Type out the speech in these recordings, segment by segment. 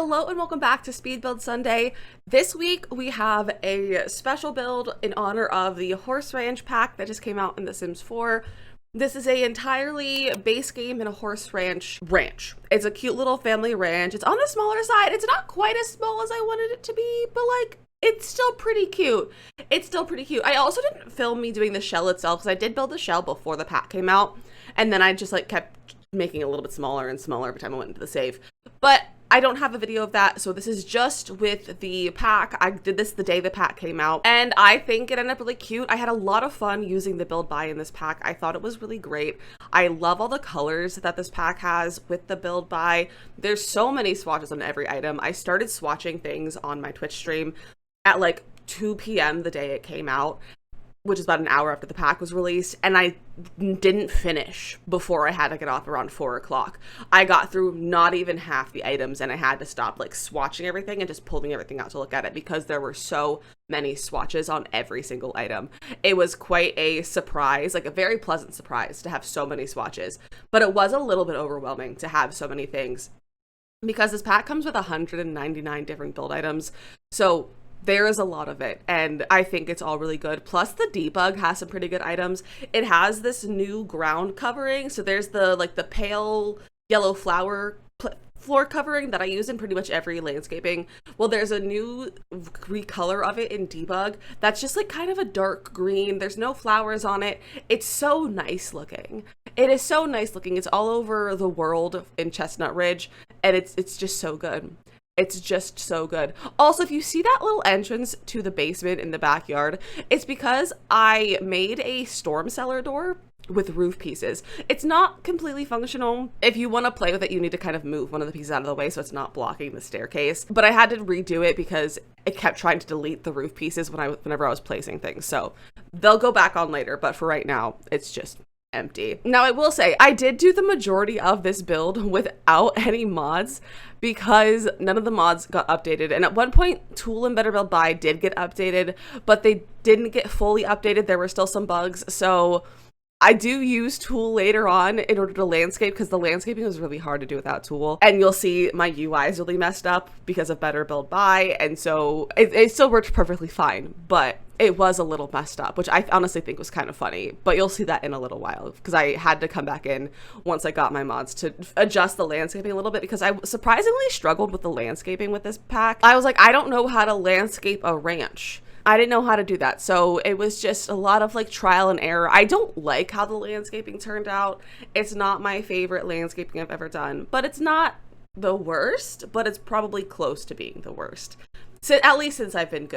Hello and welcome back to Speed Build Sunday. This week we have a special build in honor of the Horse Ranch pack that just came out in The Sims 4. This is a entirely base game in a horse ranch. It's a cute little family ranch. It's on the smaller side. It's not quite as small as I wanted it to be, but like it's still pretty cute. I also didn't film me doing the shell itself because I did build the shell before the pack came out, and then I just like kept making it a little bit smaller and smaller every time I went into the save. But I don't have a video of that, so this is just with the pack. I did this the day the pack came out, and I think it ended up really cute. I had a lot of fun using the build buy in this pack. I thought it was really great. I love all the colors that this pack has with the build buy. There's so many swatches on every item. I started swatching things on my Twitch stream at like 2 p.m. the day it came out, which is about an hour after the pack was released, and I didn't finish before I had to get off around 4 o'clock. I got through not even half the items, and I had to stop like swatching everything and just pulling everything out to look at it because there were so many swatches on every single item. It was quite a surprise, like a very pleasant surprise to have so many swatches, but it was a little bit overwhelming to have so many things because this pack comes with 199 different build items. So there is a lot of it, and I think it's all really good. Plus, the debug has some pretty good items. It has this new ground covering, so there's the like the pale yellow flower floor covering that I use in pretty much every landscaping. Well, there's a new recolor of it in debug that's just like kind of a dark green. There's no flowers on it. It's so nice looking. It is so nice looking. It's all over the world in Chestnut Ridge, and it's just so good. It's just so good. Also, if you see that little entrance to the basement in the backyard, it's because I made a storm cellar door with roof pieces. It's not completely functional. If you want to play with it, you need to kind of move one of the pieces out of the way so it's not blocking the staircase. But I had to redo it because it kept trying to delete the roof pieces whenever I was placing things. So they'll go back on later, but for right now, it's just empty. Now, I will say I did do the majority of this build without any mods because none of the mods got updated. And at one point, Tool and Better Build Buy did get updated, but they didn't get fully updated. There were still some bugs. So I do use Tool later on in order to landscape because the landscaping was really hard to do without Tool. And you'll see my UI is really messed up because of Better Build Buy. And so it still worked perfectly fine, but it was a little messed up, which I honestly think was kind of funny, but you'll see that in a little while because I had to come back in once I got my mods to adjust the landscaping a little bit because I surprisingly struggled with the landscaping with this pack. I was like, I don't know how to landscape a ranch. I didn't know how to do that. So it was just a lot of like trial and error. I don't like how the landscaping turned out. It's not my favorite landscaping I've ever done, but it's not the worst, but it's probably close to being the worst. So at least since I've been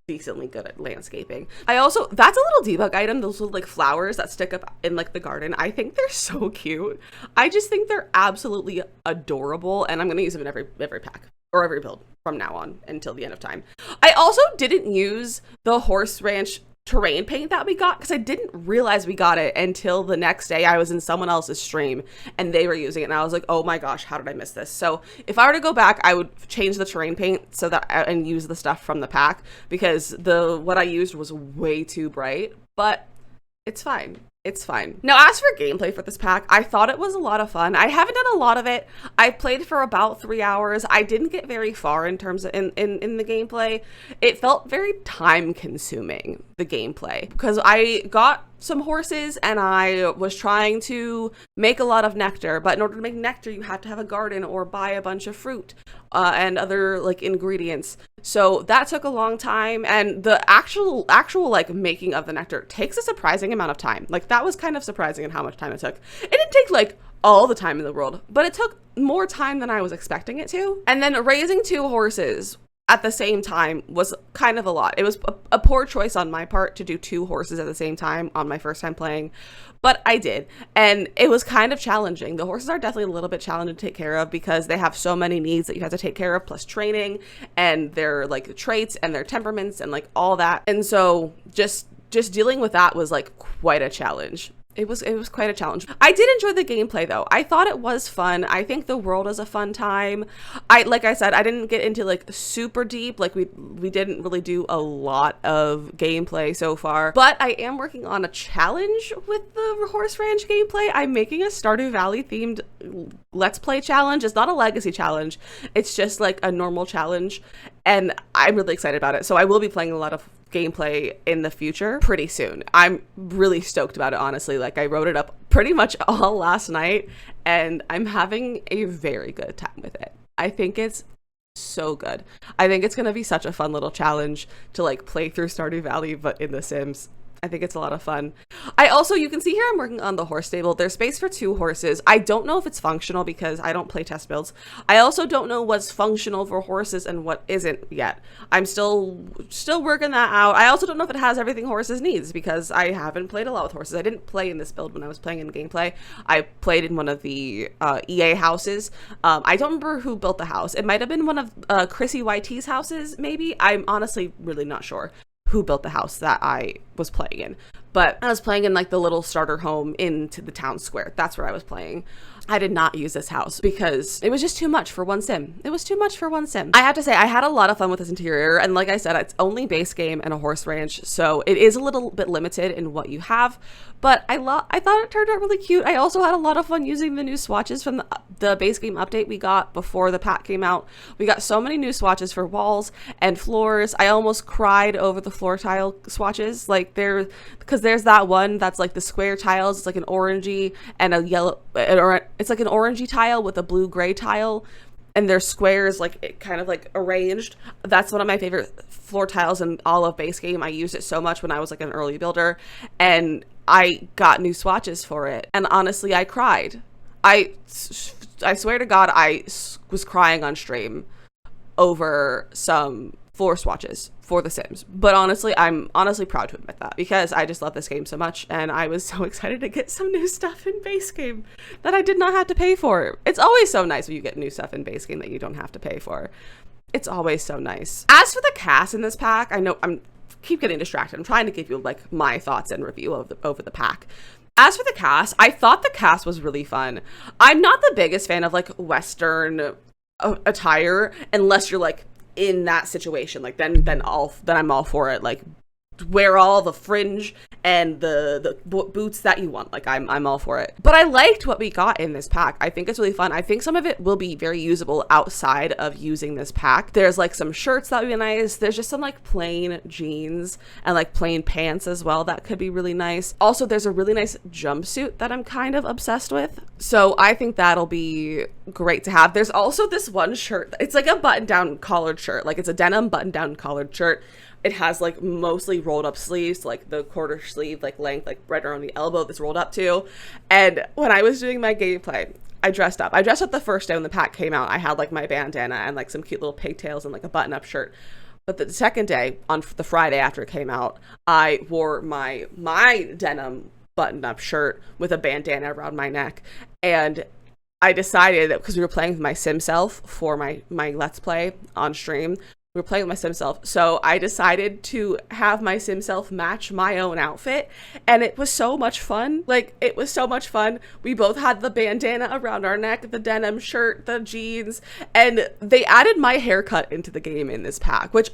decently good at landscaping. That's a little debug item, those little like flowers that stick up in like the garden. I think they're so cute. I just think they're absolutely adorable, and I'm gonna use them in every pack or every build from now on until the end of time. I also didn't use the Horse Ranch terrain paint that we got because I didn't realize we got it until the next day. I was in someone else's stream and they were using it, and I was like, oh my gosh, how did I miss this? So if I were to go back, I would change the terrain paint so that and use the stuff from the pack because what I used was way too bright, but it's fine. It's fine. Now, as for gameplay for this pack, I thought it was a lot of fun. I haven't done a lot of it. I played for about 3 hours. I didn't get very far in terms of in the gameplay. It felt very time consuming, the gameplay, because I got some horses and I was trying to make a lot of nectar, but in order to make nectar, you have to have a garden or buy a bunch of fruit and other like ingredients. So that took a long time, and the actual like making of the nectar takes a surprising amount of time. Like that was kind of surprising in how much time it took. It didn't take like all the time in the world, but it took more time than I was expecting it to. And then raising 2 horses at the same time was kind of a lot. It was a poor choice on my part to do 2 horses at the same time on my first time playing, but I did. And it was kind of challenging. The horses are definitely a little bit challenging to take care of because they have so many needs that you have to take care of, plus training and their like traits and their temperaments and like all that. And so just dealing with that was like quite a challenge. It was quite a challenge. I did enjoy the gameplay though. I thought it was fun. I think the world is a fun time. Like I said, I didn't get into like super deep. Like we didn't really do a lot of gameplay so far. But I am working on a challenge with the Horse Ranch gameplay. I'm making a Stardew Valley themed Let's Play challenge. It's not a legacy challenge. It's just like a normal challenge. And I'm really excited about it. So I will be playing a lot of gameplay in the future pretty soon. I'm really stoked about it, honestly. Like, I wrote it up pretty much all last night and I'm having a very good time with it. I think it's so good. I think it's gonna be such a fun little challenge to like play through Stardew Valley but in The Sims. I think it's a lot of fun. You can see here I'm working on the horse stable. There's space for 2 horses. I don't know if it's functional because I don't play test builds. I also don't know what's functional for horses and what isn't yet. I'm still working that out. I also don't know if it has everything horses needs because I haven't played a lot with horses. I didn't play in this build when I was playing in gameplay. I played in one of the EA houses. I don't remember who built the house. It might have been one of Chrissy YT's houses, maybe. I'm honestly really not sure who built the house that I was playing in. But I was playing in like the little starter home into the town square. That's where I was playing. I did not use this house because it was just too much for one sim. It was too much for one sim. I have to say, I had a lot of fun with this interior. And like I said, it's only base game and a horse ranch. So it is a little bit limited in what you have. But I thought it turned out really cute. I also had a lot of fun using the new swatches from the base game update we got before the pack came out. We got so many new swatches for walls and floors. I almost cried over the floor tile swatches. Like because there's that one that's like the square tiles. It's like an orangey and a yellow, it's like an orangey tile with a blue gray tile. And their squares like it kind of like arranged. That's one of my favorite floor tiles in all of base game. I used it so much when I was like an early builder and I got new swatches for it. And honestly, I cried. I swear to God, I was crying on stream over some floor swatches for The Sims. But honestly, I'm honestly proud to admit that because I just love this game so much and I was so excited to get some new stuff in base game that I did not have to pay for. It's always so nice when you get new stuff in base game that you don't have to pay for. It's always so nice. As for the cast in this pack, I know I'm keep getting distracted. I'm trying to give you like my thoughts and review of over the pack. As for the cast, I thought the cast was really fun. I'm not the biggest fan of like Western attire unless you're like in that situation. Like then I'm all for it. Like wear all the fringe and the boots that you want. Like I'm all for it. But I liked what we got in this pack. I think it's really fun. I think some of it will be very usable outside of using this pack. There's like some shirts that would be nice. There's just some like plain jeans and like plain pants as well that could be really nice. Also, there's a really nice jumpsuit that I'm kind of obsessed with. So I think that'll be great to have. There's also this one shirt. It's like a button-down collared shirt. Like it's a denim button-down collared shirt. It has like mostly rolled up sleeves, like the quarter sleeve, like length, like right around the elbow that's rolled up too. And when I was doing my gameplay, I dressed up. I dressed up the first day when the pack came out. I had like my bandana and like some cute little pigtails and like a button up shirt. But the second day, on the Friday after it came out, I wore my denim button up shirt with a bandana around my neck. And I decided that because we were playing with my sim self for my Let's Play on stream, we were playing with my sim self, so I decided to have my sim self match my own outfit, and it was so much fun. Like, it was so much fun. We both had the bandana around our neck, the denim shirt, the jeans, and they added my haircut into the game in this pack, which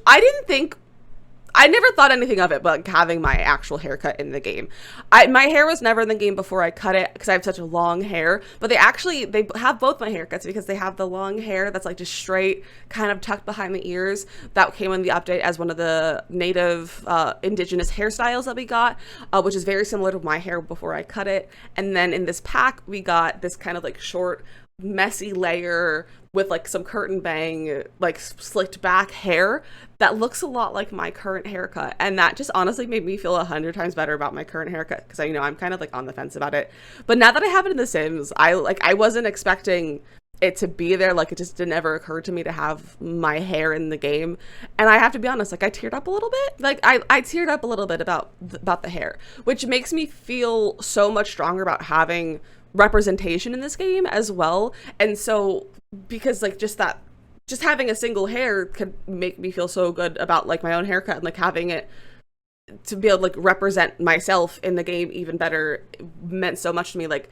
I never thought anything of it, but like having my actual haircut in the game. My hair was never in the game before I cut it because I have such a long hair, but they have both my haircuts because they have the long hair that's like just straight, kind of tucked behind the ears. That came in the update as one of the native indigenous hairstyles that we got, which is very similar to my hair before I cut it. And then in this pack, we got this kind of like short, messy layer with like some curtain bang, like slicked back hair that looks a lot like my current haircut. And that just honestly made me feel 100 times better about my current haircut because I'm kind of like on the fence about it. But now that I have it in The Sims, I wasn't expecting it to be there. Like, it just didn't ever occur to me to have my hair in the game. And I have to be honest, like, I teared up a little bit. Like, I teared up a little bit about the hair, which makes me feel so much stronger about having representation in this game as well. And so, because like just having a single hair could make me feel so good about like my own haircut and like having it to be able to like represent myself in the game even better meant so much to me. Like,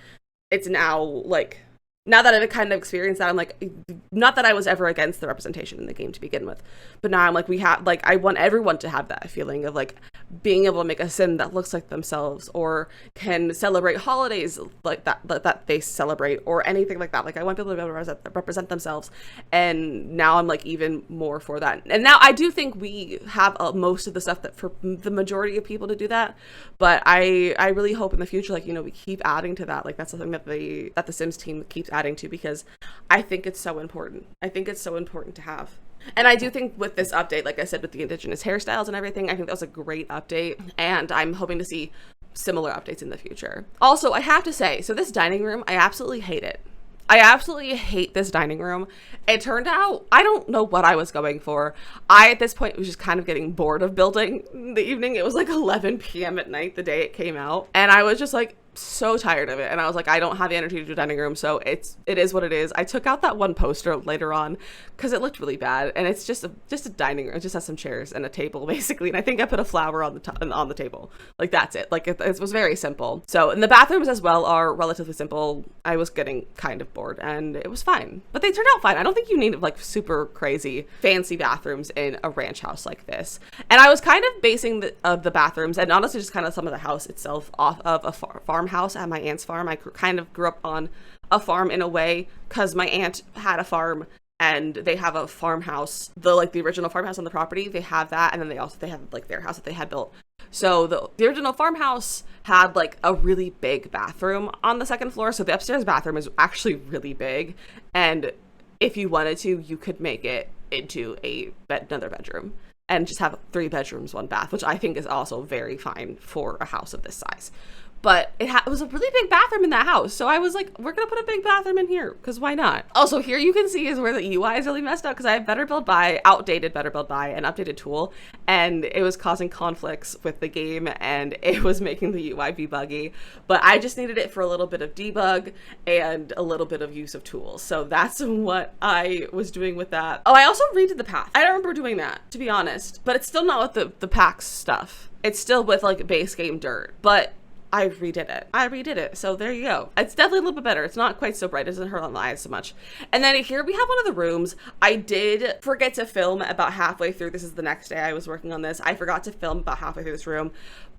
it's now like, now that I've kind of experienced that, I'm like, not that I was ever against the representation in the game to begin with, but now I'm like, we have, like, I want everyone to have that feeling of like being able to make a sim that looks like themselves, or can celebrate holidays like that they celebrate, or anything like that. Like, I want people to be able to represent themselves, and now I'm like even more for that. And now I do think we have most of the stuff that for the majority of people to do that, but I really hope in the future, like, you know, we keep adding to that. Like, that's something that the Sims team keeps adding to, because I think it's so important. I think it's so important to have. And I do think with this update, like I said, with the indigenous hairstyles and everything, I think that was a great update, and I'm hoping to see similar updates in the future. Also, I have to say, so this dining room, I absolutely hate it. I absolutely hate this dining room. It turned out, I don't know what I was going for. At this point, was just kind of getting bored of building in the evening. It was like 11 p.m. at night the day it came out, and I was just like, so tired of it, and I was like, I don't have the energy to do a dining room, so it is what it is. I took out that one poster later on because it looked really bad, and it's just a dining room. It just has some chairs and a table basically, and I think I put a flower on the table. Like, that's it. Like, it was very simple. So, and the bathrooms as well are relatively simple. I was getting kind of bored, and it was fine, but they turned out fine. I don't think you need like super crazy fancy bathrooms in a ranch house like this. And I was kind of basing the bathrooms, and honestly just kind of some of the house itself, off of a farmhouse at my aunt's farm. I kind of grew up on a farm in a way, because my aunt had a farm, and they have a farmhouse, the original farmhouse on the property. They have that, and then they have like their house that they had built. So the original farmhouse had like a really big bathroom on the second floor. So the upstairs bathroom is actually really big, and if you wanted to, you could make it into another bedroom and just have 3 bedrooms, 1 bath, which I think is also very fine for a house of this size. But it was a really big bathroom in that house. So I was like, we're going to put a big bathroom in here, because why not? Also, here you can see is where the UI is really messed up, because I have outdated Better Build By, an updated tool, and it was causing conflicts with the game, and it was making the UI be buggy. But I just needed it for a little bit of debug and a little bit of use of tools. So that's what I was doing with that. Oh, I also redid the path. I don't remember doing that, to be honest, but it's still not with the PAX stuff. It's still with like base game dirt, but I redid it. So there you go. It's definitely a little bit better. It's not quite so bright. It doesn't hurt on the eyes so much. And then here we have one of the rooms. I did forget to film about halfway through. This is the next day I was working on this. I forgot to film about halfway through this room,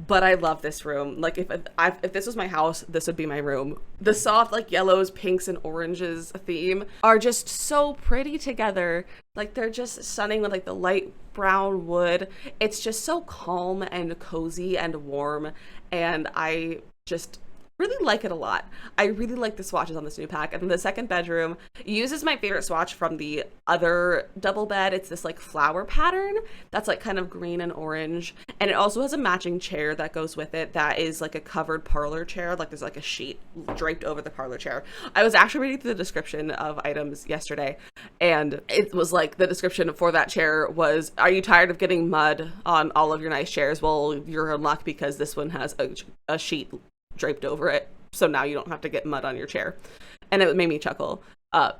but I love this room. Like, if this was my house, this would be my room. The soft like yellows, pinks, and oranges theme are just so pretty together. Like, they're just stunning with like the light brown wood. It's just so calm and cozy and warm, and I just really like it a lot. I really like the swatches on this new pack. And the second bedroom uses my favorite swatch from the other double bed. It's this like flower pattern that's like kind of green and orange, and it also has a matching chair that goes with it that is like a covered parlor chair. Like, there's like a sheet draped over the parlor chair. I was actually reading through the description of items yesterday, and it was like, the description for that chair was, are you tired of getting mud on all of your nice chairs? Well, you're in luck, because this one has a sheet draped over it, so now you don't have to get mud on your chair. And it made me chuckle.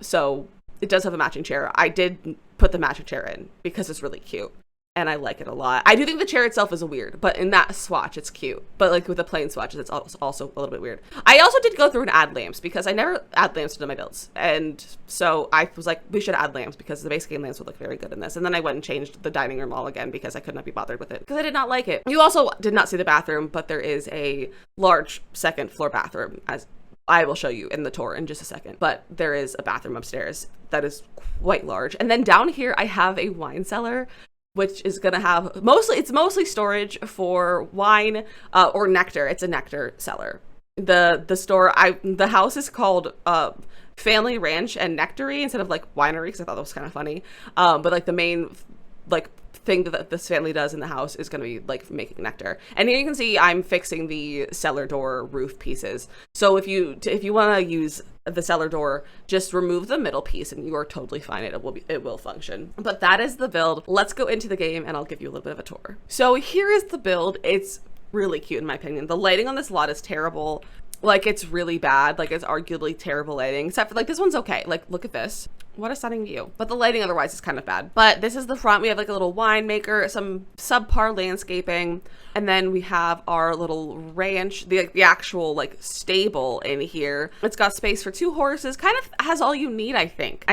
So it does have a matching chair. I did put the matching chair in because it's really cute, and I like it a lot. I do think the chair itself is weird, but in that swatch it's cute. But like with the plain swatches, it's also a little bit weird. I also did go through and add lamps, because I never add lamps to my builds, and so I was like, we should add lamps, because the base game lamps would look very good in this. And then I went and changed the dining room all again, because I could not be bothered with it, because I did not like it. You also did not see the bathroom, but there is a large second floor bathroom, as I will show you in the tour in just a second. But there is a bathroom upstairs that is quite large. And then down here I have a wine cellar, which is gonna have it's mostly storage for wine or nectar. It's a nectar cellar. The house is called Family Ranch and Nectary instead of like winery, because I thought that was kind of funny. But like the main like thing that this family does in the house is going to be like making nectar. And here you can see I'm fixing the cellar door roof pieces. So if you want to use the cellar door, just remove the middle piece and you are totally fine. It will function. But that is the build. Let's go into the game and I'll give you a little bit of a tour. So here is the build. It's really cute in my opinion. The lighting on this lot is terrible. Like, it's really bad. Like, it's arguably terrible lighting, except for like this one's okay. Like, look at this. What a stunning view. But the lighting otherwise is kind of bad. But this is the front. We have like a little wine maker, some subpar landscaping. And then we have our little ranch, the actual like stable in here. It's got space for 2 horses, kind of has all you need, I think.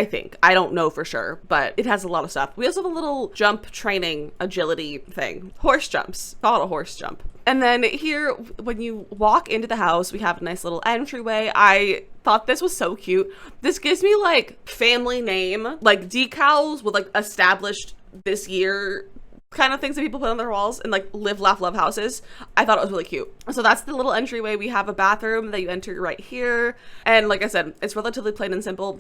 I don't know for sure, but it has a lot of stuff. We also have a little jump training agility thing. Horse jumps, call it a horse jump. And then here, when you walk into the house, we have a nice little entryway. I thought this was so cute. This gives me like family name, like decals with like established this year kind of things that people put on their walls and like live, laugh, love houses. I thought it was really cute. So that's the little entryway. We have a bathroom that you enter right here. And like I said, it's relatively plain and simple.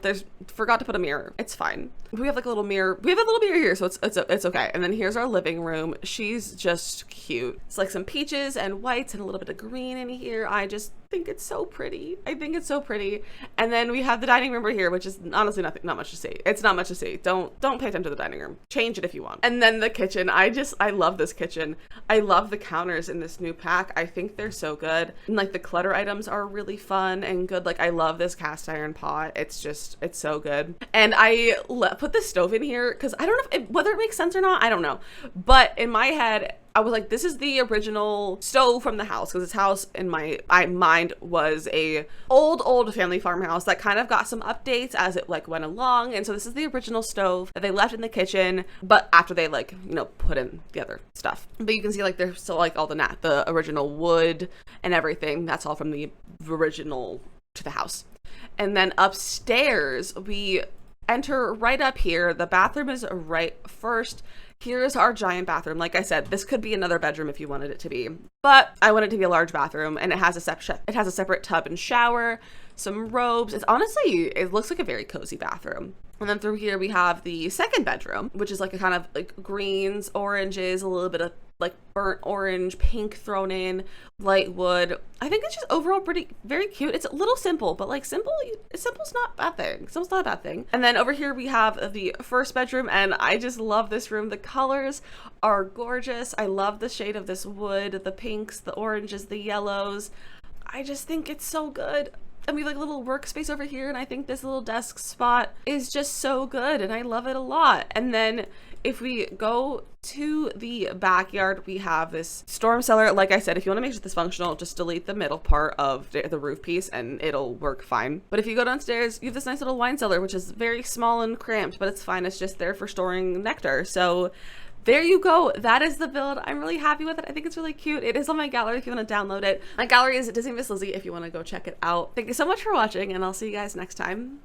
Forgot to put a mirror. It's fine. We have like a little mirror. We have a little mirror here, so it's okay. And then here's our living room. She's just cute. It's like some peaches and whites and a little bit of green in here. I just think it's so pretty. I think it's so pretty. And then we have the dining room right here, which is honestly not much to see. It's not much to see. Don't pay attention to the dining room. Change it if you want. And then the kitchen. I love this kitchen. I love the counters in this new pack. I think they're so good. And like the clutter items are really fun and good. Like I love this cast iron pot. It's so good. And I put the stove in here because I don't know whether it makes sense or not. I don't know. But in my head, I was like, this is the original stove from the house, because this house in my mind was a old family farmhouse that kind of got some updates as it like went along. And so this is the original stove that they left in the kitchen, but after they like, put in the other stuff. But you can see like there's still like all the original wood and everything. That's all from the original to the house. And then upstairs, we enter right up here. The bathroom is right first. Here's our giant bathroom. Like I said, this could be another bedroom if you wanted it to be, but I want it to be a large bathroom, and it has a separate tub and shower, some robes. It looks like a very cozy bathroom. And then through here we have the second bedroom, which is like a kind of like greens, oranges, a little bit of like burnt orange, pink thrown in, light wood. I think it's just overall pretty, very cute. It's a little simple, but like simple's not a bad thing. Simple's not a bad thing. And then over here we have the first bedroom, and I just love this room. The colors are gorgeous. I love the shade of this wood, the pinks, the oranges, the yellows. I just think it's so good. And we have like a little workspace over here, and I think this little desk spot is just so good, and I love it a lot. And then if we go to the backyard, we have this storm cellar. Like I said, if you want to make this functional, just delete the middle part of the roof piece and it'll work fine. But if you go downstairs, you have this nice little wine cellar, which is very small and cramped, but it's fine. It's just there for storing nectar. So there you go. That is the build. I'm really happy with it. I think it's really cute. It is on my gallery if you want to download it. My gallery is DizzyMissLizzy if you want to go check it out. Thank you so much for watching, and I'll see you guys next time.